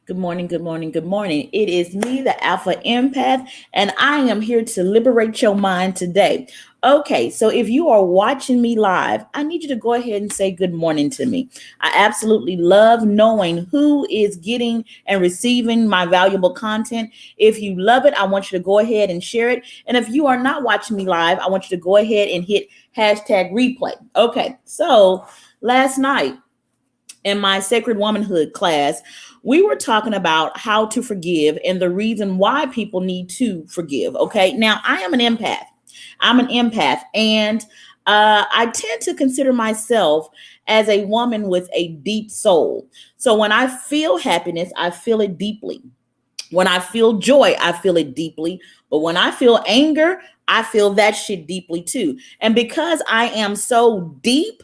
Good morning, good morning, good morning. It is me, the Alpha Empath, and I am here to liberate your mind today. Okay, so if you are watching me live, I need you to go ahead and say good morning to me. I absolutely love knowing who is getting and receiving my valuable content. If you love it, I want you to go ahead and share it. And if you are not watching me live, I want you to go ahead and hit hashtag replay. Okay, so last night, in my Sacred Womanhood class, we were talking about how to forgive and the reason why people need to forgive. Okay. Now, I am an empath. I'm an empath, and I tend to consider myself as a woman with a deep soul. So when I feel happiness, I feel it deeply. When I feel joy, I feel it deeply. But when I feel anger, I feel that shit deeply too. And because I am so deep,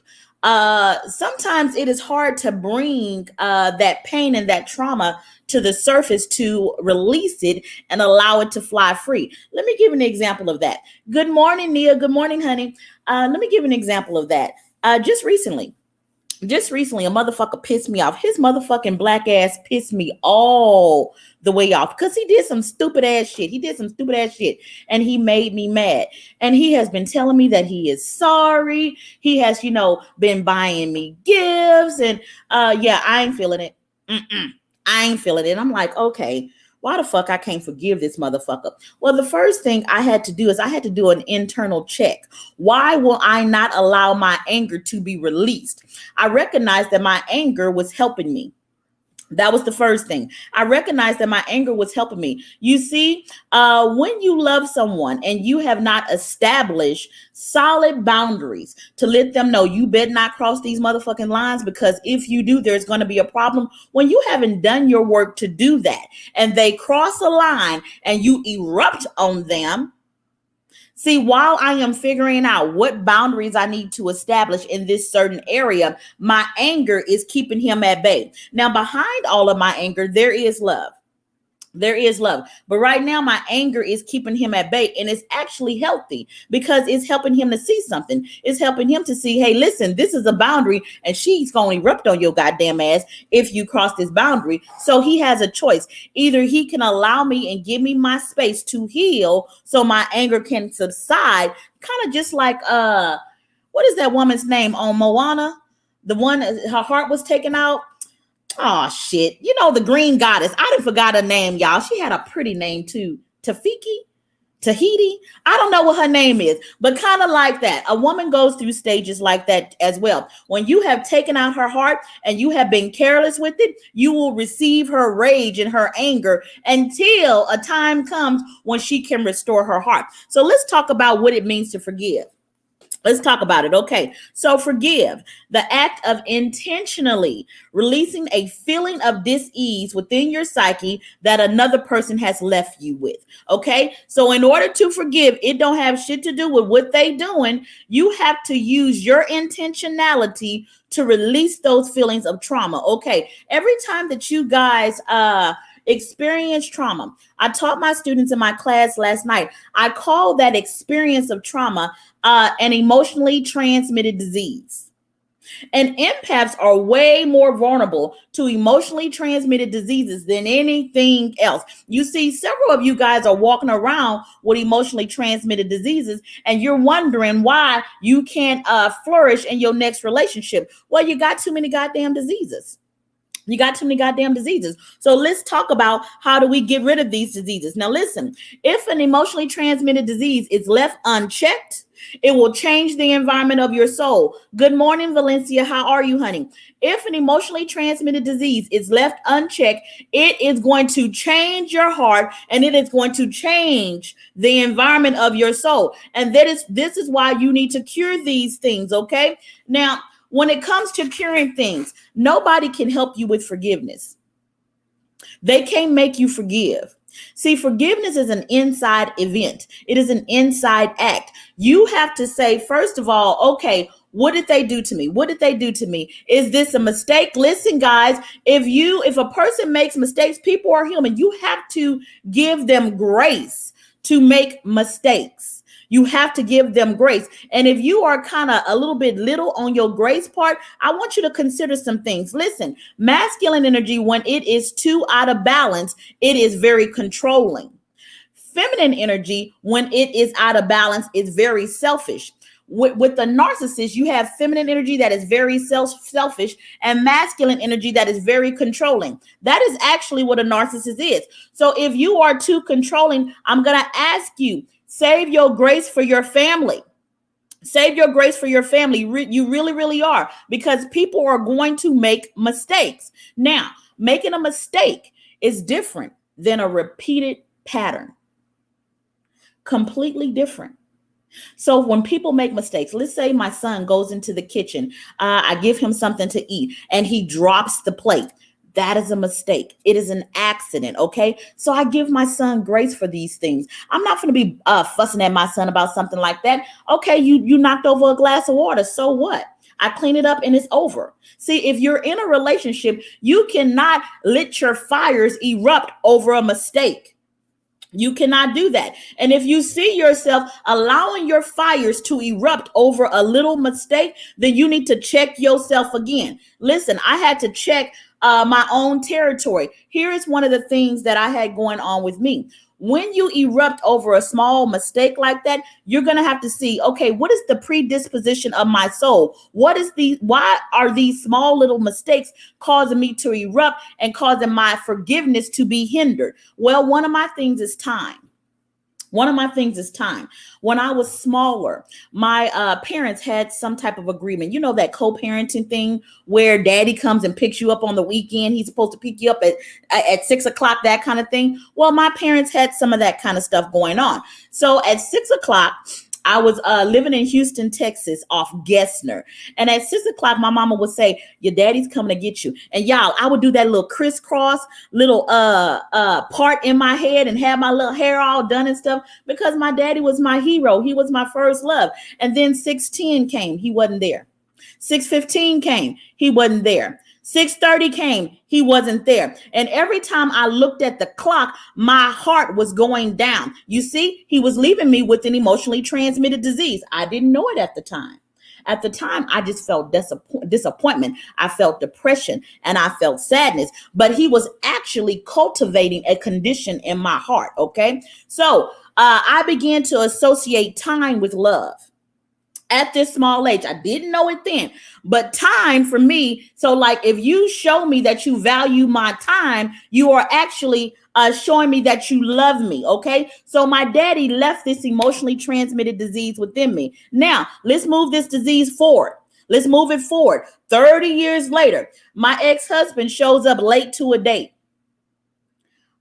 sometimes it is hard to bring that pain and that trauma to the surface to release it and allow it to fly free. Let me give an example of that. Good morning, Nia. Good morning, honey. Let me give an example of that. Just recently, a motherfucker pissed me off. His motherfucking black ass pissed me all the way off because he did some stupid ass shit. He did some stupid ass shit and he made me mad. And he has been telling me that he is sorry. He has, been buying me gifts. And yeah, I ain't feeling it. I ain't feeling it. I'm like, okay, why the fuck I can't forgive this motherfucker? Well, the first thing I had to do is I had to do an internal check. Why will I not allow my anger to be released? I recognized that my anger was helping me. That was the first thing. I recognized that my anger was helping me. You see, when you love someone and you have not established solid boundaries to let them know you better not cross these motherfucking lines, because if you do, there's going to be a problem. When you haven't done your work to do that and they cross a line and you erupt on them, see, while I am figuring out what boundaries I need to establish in this certain area, my anger is keeping him at bay. Now, behind all of my anger, there is love. There is love. But right now, my anger is keeping him at bay. And it's actually healthy because it's helping him to see something. It's helping him to see, hey, listen, this is a boundary and she's going to erupt on your goddamn ass if you cross this boundary. So he has a choice. Either he can allow me and give me my space to heal so my anger can subside, kind of just like, what is that woman's name on Moana? The one, her heart was taken out. Oh shit. The green goddess. I done forgot her name, y'all. She had a pretty name too. Tahiti. I don't know what her name is, but kind of like that. A woman goes through stages like that as well. When you have taken out her heart and you have been careless with it, you will receive her rage and her anger until a time comes when she can restore her heart. So let's talk about what it means to forgive. Let's talk about it. Okay. So forgive, the act of intentionally releasing a feeling of dis-ease within your psyche that another person has left you with. Okay. So in order to forgive, it don't have shit to do with what they doing. You have to use your intentionality to release those feelings of trauma. Okay. Every time that you guys, experience trauma. I taught my students in my class last night. I call that experience of trauma an emotionally transmitted disease. And empaths are way more vulnerable to emotionally transmitted diseases than anything else. You see, several of you guys are walking around with emotionally transmitted diseases, and you're wondering why you can't flourish in your next relationship. Well, you got too many goddamn diseases. You got too many goddamn diseases. So let's talk about how do we get rid of these diseases. Now, listen, if an emotionally transmitted disease is left unchecked, it will change the environment of your soul. Good morning, Valencia. How are you, honey? If an emotionally transmitted disease is left unchecked, it is going to change your heart and it is going to change the environment of your soul. And this is why you need to cure these things, okay? Now, when it comes to curing things, nobody can help you with forgiveness. They can't make you forgive. See, forgiveness is an inside event. It is an inside act. You have to say, first of all, okay, what did they do to me? What did they do to me? Is this a mistake? Listen, guys, if a person makes mistakes, people are human. You have to give them grace to make mistakes. You have to give them grace. And if you are kind of a little bit little on your grace part, I want you to consider some things. Listen, masculine energy, when it is too out of balance, it is very controlling. Feminine energy, when it is out of balance, is very selfish. With the narcissist, you have feminine energy that is very selfish and masculine energy that is very controlling. That is actually what a narcissist is. So if you are too controlling, I'm going to ask you, save your grace for your family. Save your grace for your family. You really, really are, because people are going to make mistakes. Now, making a mistake is different than a repeated pattern. Completely different. So when people make mistakes, let's say my son goes into the kitchen, I give him something to eat and he drops the plate. That is a mistake. It is an accident. Okay. So I give my son grace for these things. I'm not going to be fussing at my son about something like that. Okay. You knocked over a glass of water. So what? I clean it up and it's over. See, if you're in a relationship, you cannot let your fires erupt over a mistake. You cannot do that. And if you see yourself allowing your fires to erupt over a little mistake, then you need to check yourself again. Listen, I had to check my own territory. Here is one of the things that I had going on with me. When you erupt over a small mistake like that, you're going to have to see, okay, what is the predisposition of my soul? Why are these small little mistakes causing me to erupt and causing my forgiveness to be hindered? Well, one of my things is time. When I was smaller, my parents had some type of agreement. You know, that co-parenting thing where daddy comes and picks you up on the weekend. He's supposed to pick you up at 6 o'clock, that kind of thing. Well, my parents had some of that kind of stuff going on. So at 6 o'clock, I was living in Houston, Texas, off Gessner. And at 6 o'clock, my mama would say, your daddy's coming to get you. And y'all, I would do that little crisscross little part in my head and have my little hair all done and stuff, because my daddy was my hero. He was my first love. And then 6:10 came. He wasn't there. 6:15 came. He wasn't there. 6:30 came. He wasn't there. And every time I looked at the clock, my heart was going down. You see, he was leaving me with an emotionally transmitted disease. I didn't know it at the time. At the time, I just felt disappointment. I felt depression and I felt sadness. But he was actually cultivating a condition in my heart. Okay. So I began to associate time with love. At this small age, I didn't know it then, but time for me. So like, if you show me that you value my time, you are actually showing me that you love me. Okay. So my daddy left this emotionally transmitted disease within me. Now let's move this disease forward. Let's move it forward. 30 years later, my ex-husband shows up late to a date.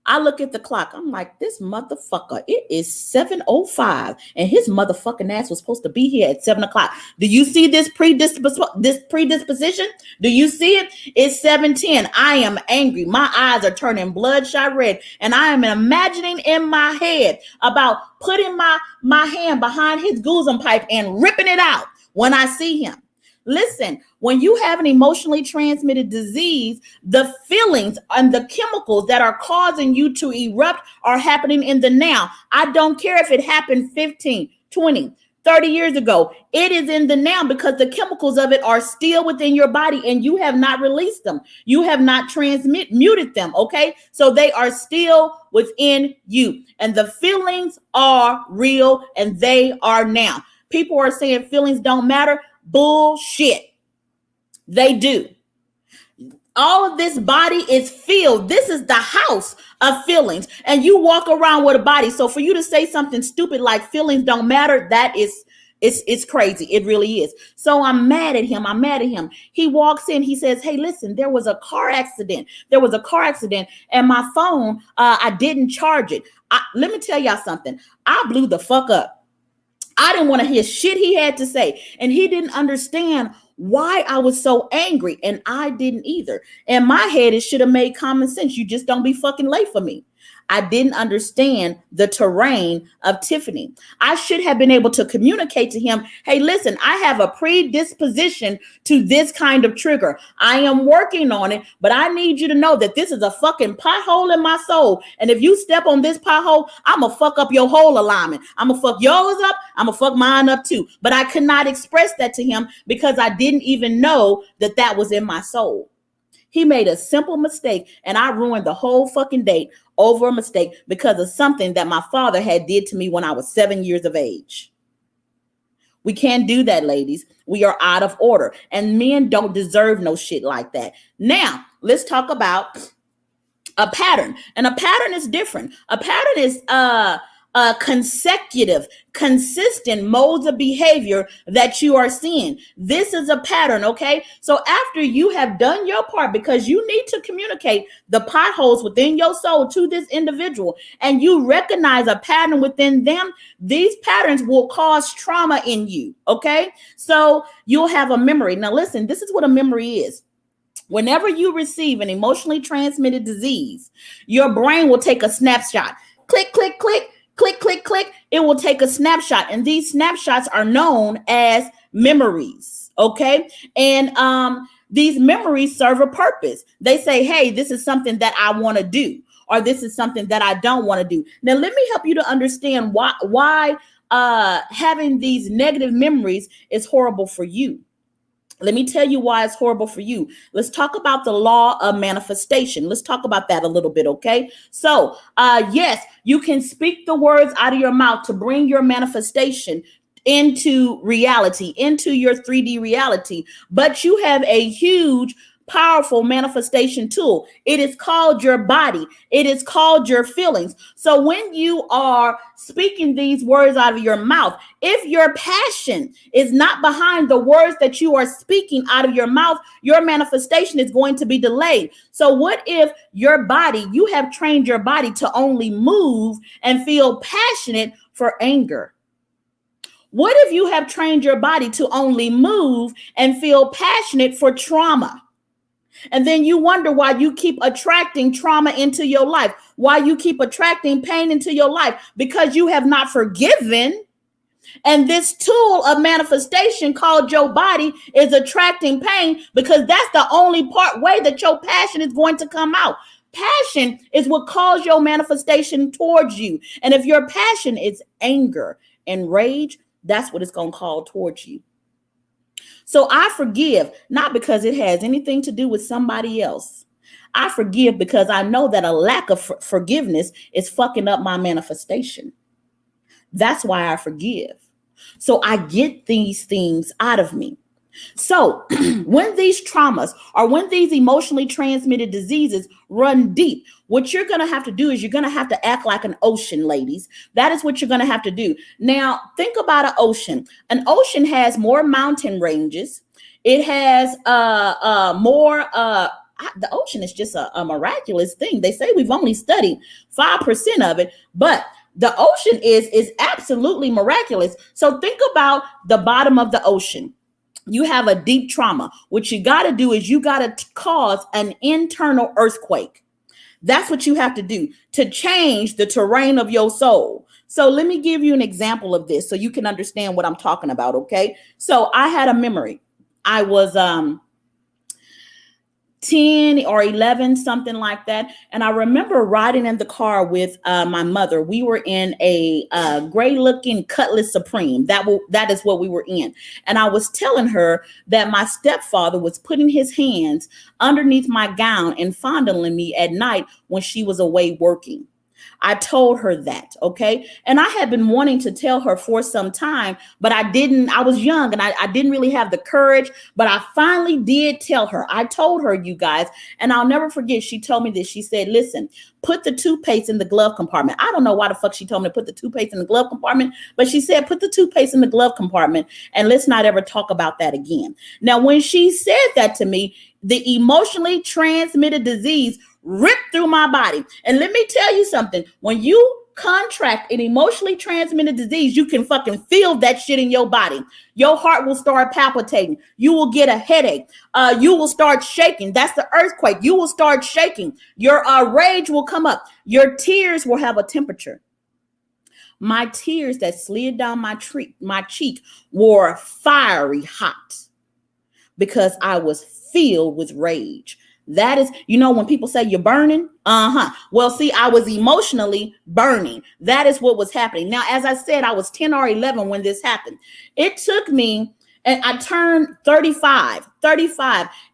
I look at the clock. I'm like, this motherfucker, it is 7:05 and his motherfucking ass was supposed to be here at 7 o'clock. Do you see this predisposition? Do you see it? It's 7:10. I am angry. My eyes are turning bloodshot red. And I am imagining in my head about putting my hand behind his bosom pipe and ripping it out when I see him. Listen, when you have an emotionally transmitted disease, the feelings and the chemicals that are causing you to erupt are happening in the now. I don't care if it happened 15, 20, 30 years ago. It is in the now because the chemicals of it are still within your body and you have not released them. You have not muted them. Okay. So they are still within you and the feelings are real and they are now. People are saying feelings don't matter. Bullshit. They do. All of this body is filled. This is the house of feelings. And you walk around with a body. So for you to say something stupid like feelings don't matter, that is, it's crazy. It really is. So I'm mad at him. He walks in, he says, hey, listen, there was a car accident. And my phone, I didn't charge it. Let me tell y'all something. I blew the fuck up. I didn't want to hear shit he had to say. And he didn't understand why I was so angry. And I didn't either. In my head, it should have made common sense. You just don't be fucking late for me. I didn't understand the terrain of Tiffany. I should have been able to communicate to him, hey, listen, I have a predisposition to this kind of trigger. I am working on it, but I need you to know that this is a fucking pothole in my soul. And if you step on this pothole, I'm going to fuck up your whole alignment. I'm going to fuck yours up. I'm going to fuck mine up too. But I could not express that to him because I didn't even know that that was in my soul. He made a simple mistake and I ruined the whole fucking date over a mistake because of something that my father had did to me when I was 7 years of age. We can't do that, ladies. We are out of order and men don't deserve no shit like that. Now, let's talk about a pattern. And a pattern is different. A pattern is consecutive, consistent modes of behavior that you are seeing. This is a pattern, okay? So after you have done your part, because you need to communicate the potholes within your soul to this individual, and you recognize a pattern within them, these patterns will cause trauma in you, okay? So you'll have a memory. Now listen, this is what a memory is. Whenever you receive an emotionally transmitted disease, your brain will take a snapshot. Click, click, click. Click, click, click. It will take a snapshot. And these snapshots are known as memories. Okay. And these memories serve a purpose. They say, hey, this is something that I want to do, or this is something that I don't want to do. Now, let me help you to understand why having these negative memories is horrible for you. Let me tell you why it's horrible for you. Let's talk about the law of manifestation. Let's talk about that a little bit, okay? So, yes, you can speak the words out of your mouth to bring your manifestation into reality, into your 3D reality, but you have a huge powerful manifestation tool. It is called your body. It is called your feelings. So when you are speaking these words out of your mouth, if your passion is not behind the words that you are speaking out of your mouth, your manifestation is going to be delayed. So what if your body, you have trained your body to only move and feel passionate for anger? What if you have trained your body to only move and feel passionate for trauma? And then you wonder why you keep attracting trauma into your life, why you keep attracting pain into your life, because you have not forgiven. And this tool of manifestation called your body is attracting pain because that's the only way that your passion is going to come out. Passion is what calls your manifestation towards you. And if your passion is anger and rage, that's what it's going to call towards you. So I forgive, not because it has anything to do with somebody else. I forgive because I know that a lack of forgiveness is fucking up my manifestation. That's why I forgive. So I get these things out of me. So when these traumas or when these emotionally transmitted diseases run deep, what you're going to have to do is you're going to have to act like an ocean, ladies. That is what you're going to have to do. Now, think about an ocean. An ocean has more mountain ranges. It has more. The ocean is just a miraculous thing. They say we've only studied 5% of it, but the ocean is absolutely miraculous. So think about the bottom of the ocean. You have a deep trauma. What you got to do is you got to cause an internal earthquake. That's what you have to do to change the terrain of your soul. So let me give you an example of this so you can understand what I'm talking about, okay? So I had a memory. I was 10 or 11, something like that. And I remember riding in the car with my mother. We were in a gray looking Cutlass Supreme. That is what we were in. And I was telling her that my stepfather was putting his hands underneath my gown and fondling me at night when she was away working. I told her that, okay? And I had been wanting to tell her for some time, but I was young and I didn't really have the courage, but I finally did tell her. I told her, you guys, and I'll never forget, she told me this. She said, listen, put the toothpaste in the glove compartment. I don't know why the fuck she told me to put the toothpaste in the glove compartment, but she said, put the toothpaste in the glove compartment and let's not ever talk about that again. Now, when she said that to me, the emotionally transmitted disease ripped through my body. And let me tell you something. When you contract an emotionally transmitted disease, you can fucking feel that shit in your body. Your heart will start palpitating. You will get a headache. You will start shaking. That's the earthquake. You will start shaking. Your rage will come up. Your tears will have a temperature. My tears that slid down my cheek were fiery hot because I was filled with rage. That is, when people say you're burning, well, see, I was emotionally burning. That is what was happening. Now, as I said, I was 10 or 11 when this happened. It took me, and I turned 35,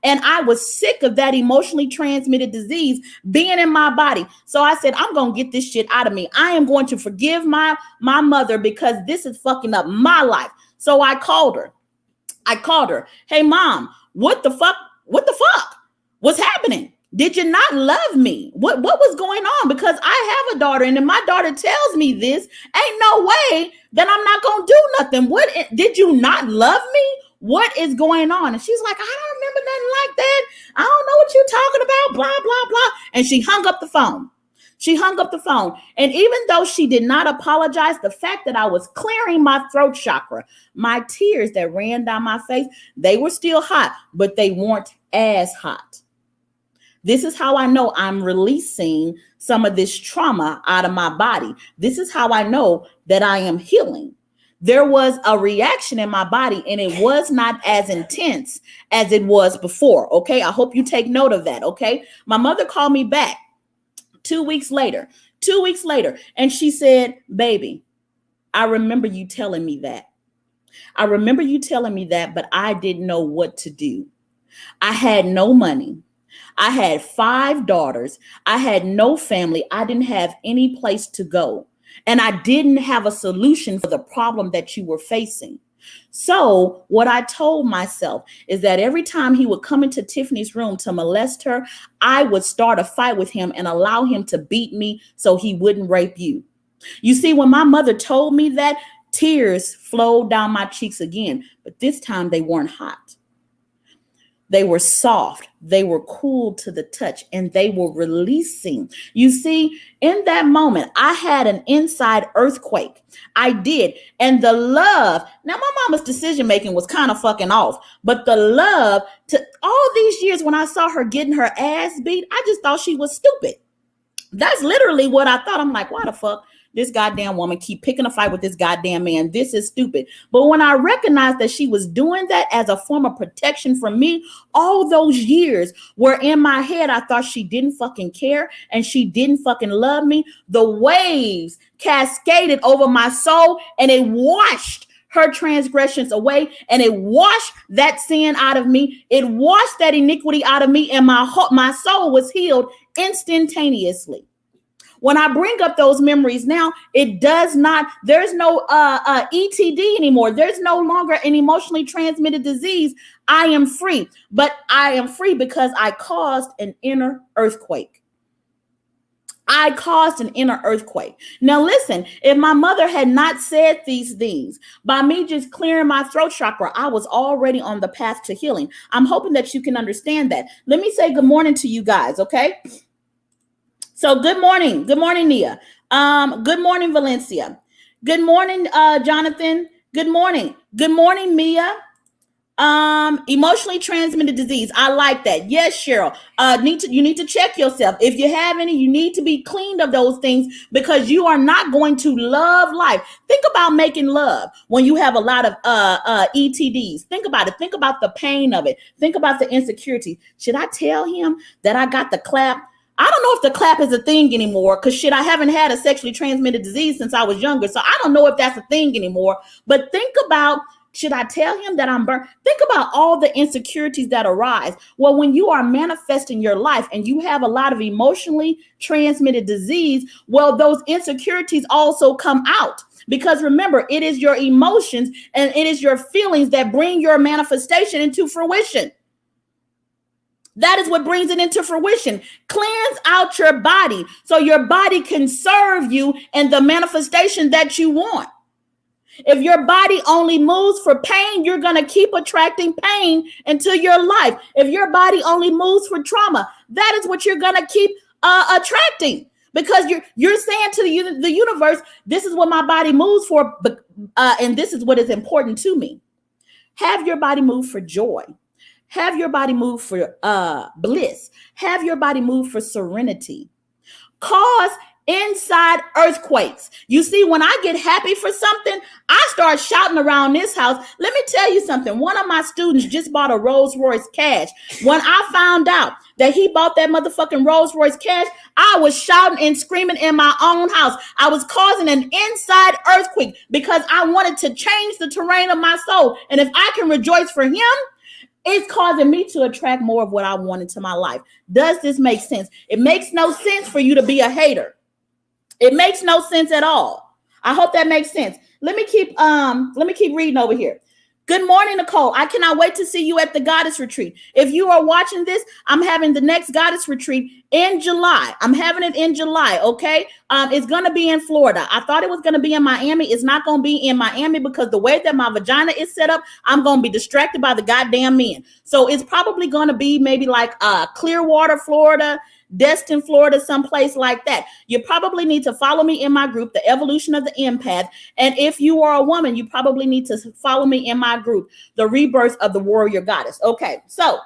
and I was sick of that emotionally transmitted disease being in my body. So I said, I'm going to get this shit out of me. I am going to forgive my mother because this is fucking up my life. So I called her. Hey, Mom, what the fuck? What's happening? Did you not love me? What was going on? Because I have a daughter, and if my daughter tells me this, ain't no way that I'm not gonna do nothing. What did you not love me? What is going on? And she's like, I don't remember nothing like that. I don't know what you're talking about, blah, blah, blah. And she hung up the phone. And even though she did not apologize, the fact that I was clearing my throat chakra, my tears that ran down my face, they were still hot, but they weren't as hot. This is how I know I'm releasing some of this trauma out of my body. This is how I know that I am healing. There was a reaction in my body, and it was not as intense as it was before. Okay. I hope you take note of that. Okay. My mother called me back 2 weeks later, and she said, baby, I remember you telling me that. But I didn't know what to do. I had no money. I had 5 daughters. I had no family. I didn't have any place to go. And I didn't have a solution for the problem that you were facing. So what I told myself is that every time he would come into Tiffany's room to molest her, I would start a fight with him and allow him to beat me so he wouldn't rape you. You see, when my mother told me that, tears flowed down my cheeks again, but this time they weren't hot. They were soft, they were cool to the touch, and they were releasing. You see, in that moment, I had an inside earthquake. I did. And the love, now my mama's decision-making was kind of fucking off, but the love to all these years when I saw her getting her ass beat, I just thought she was stupid. That's literally what I thought. I'm like, why the fuck this goddamn woman keep picking a fight with this goddamn man? This is stupid. But when I recognized that she was doing that as a form of protection from me, all those years were in my head, I thought she didn't fucking care and she didn't fucking love me. The waves cascaded over my soul and it washed her transgressions away, and it washed that sin out of me. It washed that iniquity out of me, and my soul was healed instantaneously. When I bring up those memories now, it does not, there's no ETD anymore. There's no longer an emotionally transmitted disease. I am free, but I am free because I caused an inner earthquake. Now listen, if my mother had not said these things, by me just clearing my throat chakra, I was already on the path to healing. I'm hoping that you can understand that. Let me say good morning to you guys, okay? So good morning. Good morning, Nia. Good morning, Valencia. Good morning, Jonathan. Good morning. Good morning, Mia. Emotionally transmitted disease. I like that. Yes, Cheryl. You need to check yourself. If you have any, you need to be cleaned of those things because you are not going to love life. Think about making love when you have a lot of ETDs. Think about it. Think about the pain of it. Think about the insecurity. Should I tell him that I got the clap? I don't know if the clap is a thing anymore because I haven't had a sexually transmitted disease since I was younger. So I don't know if that's a thing anymore. But think about, should I tell him that I'm burnt? Think about all the insecurities that arise. Well, when you are manifesting your life and you have a lot of emotionally transmitted disease, well, those insecurities also come out. Because remember, it is your emotions and it is your feelings that bring your manifestation into fruition. That is what brings it into fruition. Cleanse out your body so your body can serve you in the manifestation that you want. If your body only moves for pain, you're going to keep attracting pain into your life. If your body only moves for trauma, that is what you're going to keep attracting. because you're saying to the universe, this is what my body moves for, but and this is what is important to me. Have your body move for joy. Have your body move for bliss. Have your body move for serenity. Cause inside earthquakes. You see, when I get happy for something, I start shouting around this house. Let me tell you something. One of my students just bought a Rolls Royce Cash. When I found out that he bought that motherfucking Rolls Royce Cash, I was shouting and screaming in my own house. I was causing an inside earthquake because I wanted to change the terrain of my soul. And if I can rejoice for him, it's causing me to attract more of what I want into my life. Does this make sense? It makes no sense for you to be a hater. It makes no sense at all. I hope that makes sense. Let me keep reading over here. Good morning, Nicole. I cannot wait to see you at the Goddess Retreat. If you are watching this, I'm having the next Goddess Retreat in July. I'm having it in July, okay? It's going to be in Florida. I thought it was going to be in Miami. It's not going to be in Miami because the way that my vagina is set up, I'm going to be distracted by the goddamn men. So it's probably going to be maybe like Clearwater, Florida, Destin, Florida, someplace like that. You probably need to follow me in my group, The Evolution of the Empath. And if you are a woman, you probably need to follow me in my group, The Rebirth of the Warrior Goddess. Okay, so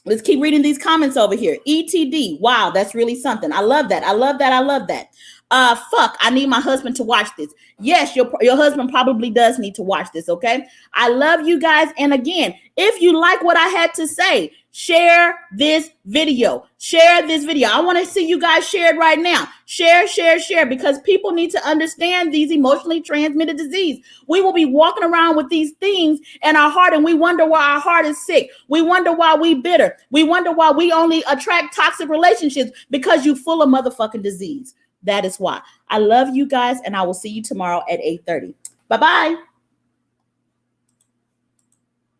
let's keep reading these comments over here. ETD, wow, that's really something. I love that. I love that. I love that. Fuck, I need my husband to watch this. Yes, your husband probably does need to watch this, okay? I love you guys. And again, if you like what I had to say, share this video. Share this video. I want to see you guys share it right now. Share, because people need to understand these emotionally transmitted disease. We will be walking around with these things in our heart, and we wonder why our heart is sick. We wonder why we bitter. We wonder why we only attract toxic relationships, because you full of motherfucking disease. That is why. I love you guys, and I will see you tomorrow at 8:30. Bye-bye.